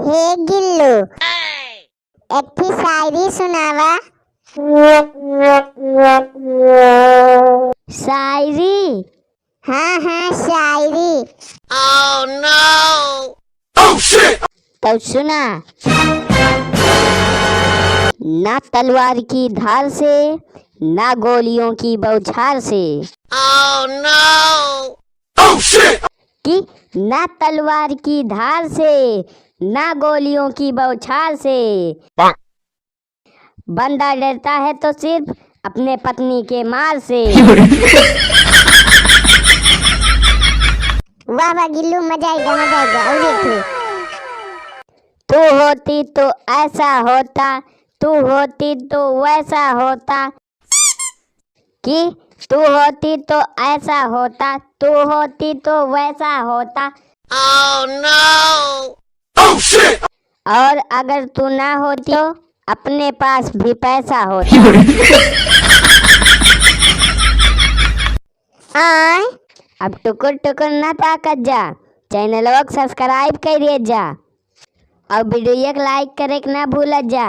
हे गिल्लू, एक थी शायरी सुनावा। शायरी? हाँ शायरी। Oh no! Oh shit! तो सुना। ना तलवार की धार से, ना गोलियों की बौछार से। Oh no! Oh shit! कि ना तलवार की धार से, ना गोलियों की बौछार से। बंदा डरता है तो सिर्फ अपने पत्नी के मार से। वाह वाह गिल्लू, मजा आएगा। और एक थे। तू होती तो ऐसा होता, तू होती तो वैसा होता। कि तू होती तो ऐसा होता, तू होती तो वैसा होता। Oh no! Oh shit! और अगर तू ना होती तो अपने पास भी पैसा होता। अब टुकुर टुकुर ना ताकत जा, चैनल को सब्सक्राइब करिए जा और वीडियो को लाइक करे ना भूल जा।